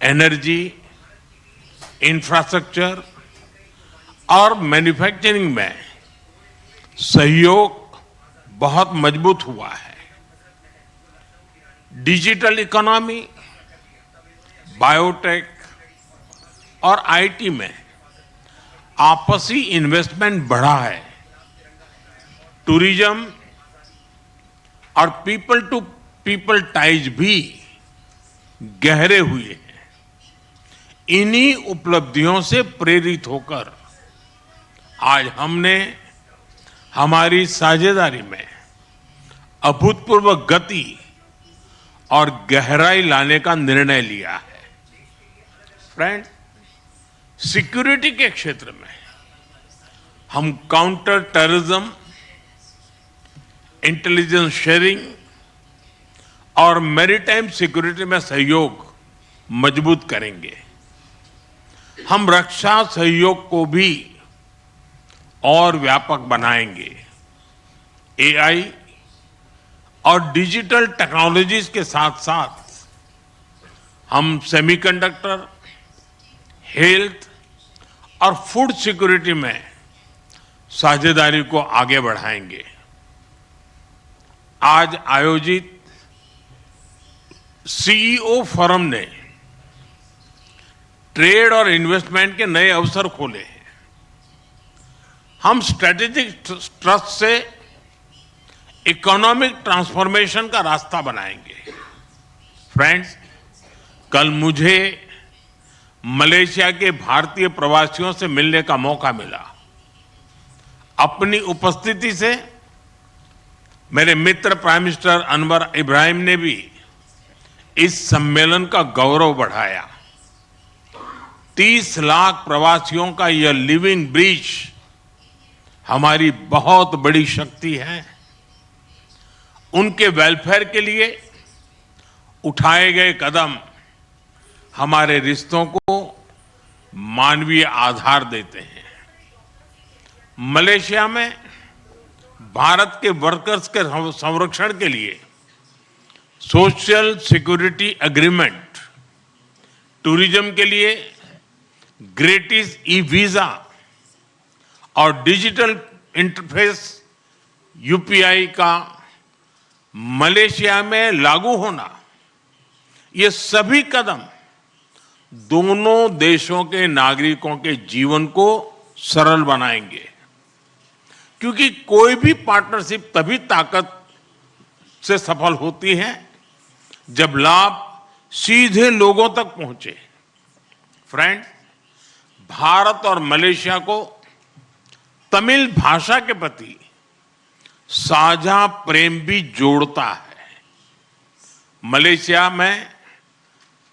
Energy, infrastructure और manufacturing में सहयोग बहुत मजबूत हुआ है। डिजिटल इकोनॉमी, बायोटेक और आईटी में आपसी इन्वेस्टमेंट बढ़ा है। टूरिज्म और पीपल टू पीपल टाइज भी गहरे हुए हैं। इन्हीं उपलब्धियों से प्रेरित होकर आज हमने हमारी साझेदारी में अभूतपूर्व गति और गहराई लाने का निर्णय लिया है। फ्रेंड, सिक्योरिटी के क्षेत्र में हम काउंटर टेररिज्म, इंटेलिजेंस शेयरिंग और मैरीटाइम सिक्योरिटी में सहयोग मजबूत करेंगे। हम रक्षा सहयोग को भी और व्यापक बनाएंगे। एआई और डिजिटल टेक्नोलॉजीज के साथ साथ हम सेमीकंडक्टर, हेल्थ और फूड सिक्योरिटी में साझेदारी को आगे बढ़ाएंगे। आज आयोजित सीईओ फोरम ने ट्रेड और इन्वेस्टमेंट के नए अवसर खोले हैं। हम स्ट्रेटेजिक ट्रस्ट से इकोनॉमिक ट्रांसफॉर्मेशन का रास्ता बनाएंगे। फ्रेंड्स, कल मुझे मलेशिया के भारतीय प्रवासियों से मिलने का मौका मिला। अपनी उपस्थिति से मेरे मित्र प्राइम मिनिस्टर अनवर इब्राहिम ने भी इस सम्मेलन का गौरव बढ़ाया। 30 लाख प्रवासियों का यह लिविंग ब्रिज हमारी बहुत बड़ी शक्ति है। उनके वेलफेयर के लिए उठाए गए कदम हमारे रिश्तों को मानवीय आधार देते हैं। मलेशिया में भारत के वर्कर्स के संरक्षण के लिए सोशल सिक्योरिटी एग्रीमेंट, टूरिज्म के लिए ग्रेटिस ई वीजा और डिजिटल इंटरफेस यूपीआई का मलेशिया में लागू होना, ये सभी कदम दोनों देशों के नागरिकों के जीवन को सरल बनाएंगे। क्योंकि कोई भी पार्टनरशिप तभी ताकत से सफल होती है जब लाभ सीधे लोगों तक पहुंचे। फ्रेंड, भारत और मलेशिया को तमिल भाषा के प्रति साझा प्रेम भी जोड़ता है। मलेशिया में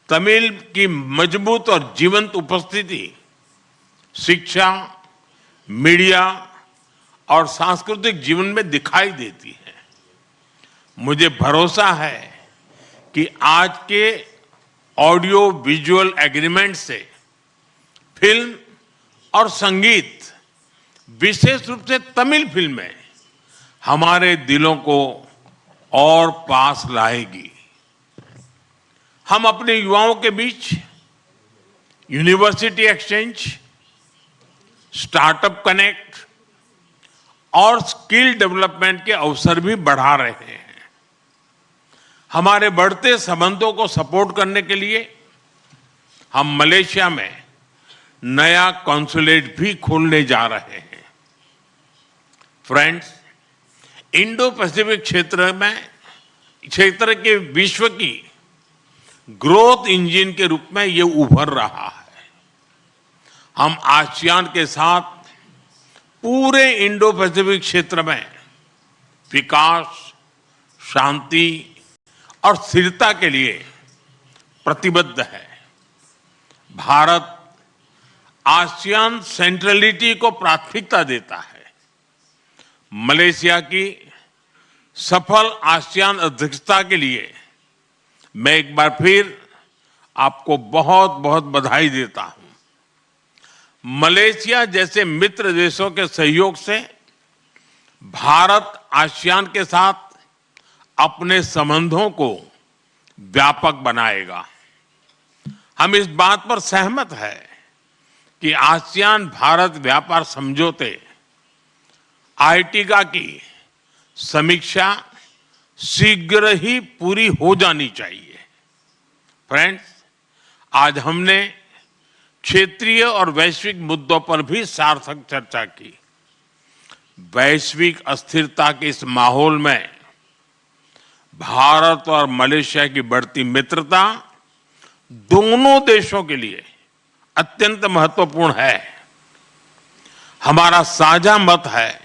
तमिल की मजबूत और जीवंत उपस्थिति शिक्षा, मीडिया और सांस्कृतिक जीवन में दिखाई देती है। मुझे भरोसा है कि आज के ऑडियो विजुअल एग्रीमेंट से फिल्म और संगीत, विशेष रूप से तमिल फिल्में, हमारे दिलों को और पास लाएगी। हम अपने युवाओं के बीच यूनिवर्सिटी एक्सचेंज, स्टार्टअप कनेक्ट और स्किल डेवलपमेंट के अवसर भी बढ़ा रहे हैं। हमारे बढ़ते संबंधों को सपोर्ट करने के लिए हम मलेशिया में नया कॉन्सुलेट भी खोलने जा रहे हैं। फ्रेंड्स, इंडो पैसिफिक क्षेत्र के विश्व की ग्रोथ इंजन के रूप में ये उभर रहा है। हम आसियान के साथ पूरे इंडो पैसिफिक क्षेत्र में विकास, शांति और स्थिरता के लिए प्रतिबद्ध है। भारत आसियान सेंट्रलिटी को प्राथमिकता देता है। मलेशिया की सफल आसियान अध्यक्षता के लिए मैं एक बार फिर आपको बहुत बहुत बधाई देता हूं। मलेशिया जैसे मित्र देशों के सहयोग से भारत आसियान के साथ अपने संबंधों को व्यापक बनाएगा। हम इस बात पर सहमत है कि आसियान भारत व्यापार समझौते आर्टिका की समीक्षा शीघ्र ही पूरी हो जानी चाहिए। फ्रेंड्स, आज हमने क्षेत्रीय और वैश्विक मुद्दों पर भी सार्थक चर्चा की। वैश्विक अस्थिरता के इस माहौल में भारत और मलेशिया की बढ़ती मित्रता दोनों देशों के लिए अत्यंत महत्वपूर्ण है। हमारा साझा मत है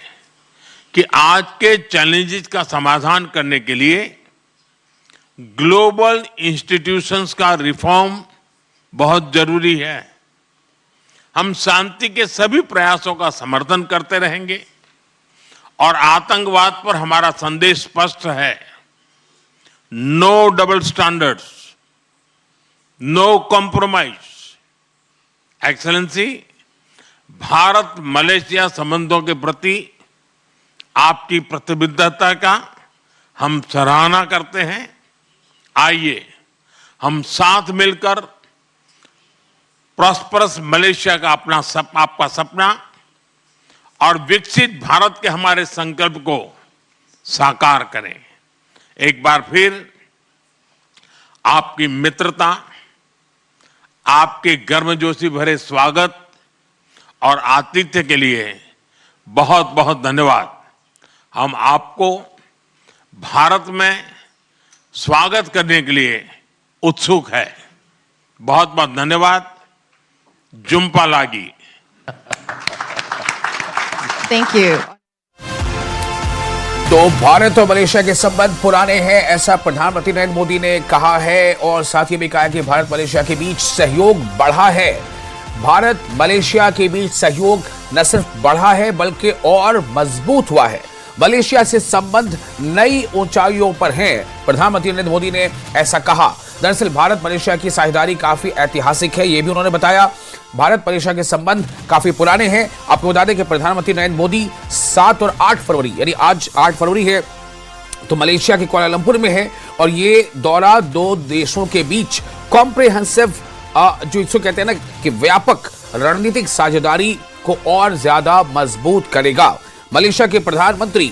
कि आज के चैलेंजेस का समाधान करने के लिए ग्लोबल इंस्टीट्यूशंस का रिफॉर्म बहुत जरूरी है। हम शांति के सभी प्रयासों का समर्थन करते रहेंगे और आतंकवाद पर हमारा संदेश स्पष्ट है। No double standards, no compromise. Excellency, Bharat Malaysia संबंधों के प्रति आपकी प्रतिबद्धता का हम सराहना करते हैं। आइए हम साथ मिलकर प्रॉस्परस मलेशिया का आपका सपना और विकसित भारत के हमारे संकल्प को साकार करें। एक बार फिर आपकी मित्रता, आपके गर्मजोशी भरे स्वागत और आतिथ्य के लिए बहुत बहुत धन्यवाद। हम आपको भारत में स्वागत करने के लिए उत्सुक है। बहुत बहुत धन्यवाद। जुम्पा लागी। Thank you. तो भारत और मलेशिया के संबंध पुराने हैं, ऐसा प्रधानमंत्री नरेंद्र मोदी ने कहा है और साथ ही भी कहा कि भारत मलेशिया के बीच सहयोग बढ़ा है। भारत मलेशिया के बीच सहयोग न सिर्फ बढ़ा है बल्कि और मजबूत हुआ है। मलेशिया से संबंध नई ऊंचाइयों पर हैं, प्रधानमंत्री नरेंद्र मोदी ने ऐसा कहा। दरअसल भारत मलेशिया की साझेदारी काफी ऐतिहासिक है, ये भी उन्होंने बताया। भारत मलेशिया के संबंध काफी पुराने हैं। आपको बता दें कि प्रधानमंत्री नरेंद्र मोदी 7 और 8 फरवरी यानी आज 8 फरवरी है तो मलेशिया के कुआलालंपुर में है और ये दौरा दो देशों के बीच कॉम्प्रिहेंसिव जो इसको कहते हैं ना कि व्यापक रणनीतिक साझेदारी को और ज्यादा मजबूत करेगा। मलेशिया के प्रधानमंत्री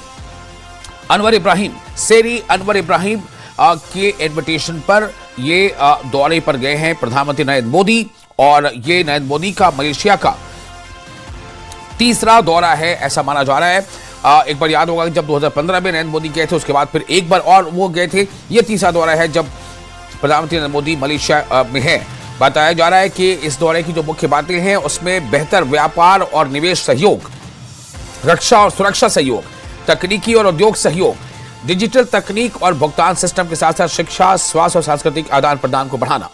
अनवर इब्राहिम सेरी अनवर इब्राहिम के इन्विटेशन पर ये दौरे पर गए हैं प्रधानमंत्री नरेंद्र मोदी और ये नरेंद्र मोदी का मलेशिया का तीसरा दौरा है ऐसा माना जा रहा है। एक बार याद होगा कि जब 2015 में नरेंद्र मोदी गए थे, उसके बाद फिर एक बार और वो गए थे। ये तीसरा दौरा है जब प्रधानमंत्री नरेंद्र मोदी मलेशिया में है। बताया जा रहा है कि इस दौरे की जो मुख्य बातें हैं उसमें बेहतर व्यापार और निवेश सहयोग, रक्षा और सुरक्षा सहयोग, तकनीकी और उद्योग सहयोग, डिजिटल तकनीक और भुगतान सिस्टम के साथ साथ शिक्षा, स्वास्थ्य और सांस्कृतिक आदान प्रदान को बढ़ाना।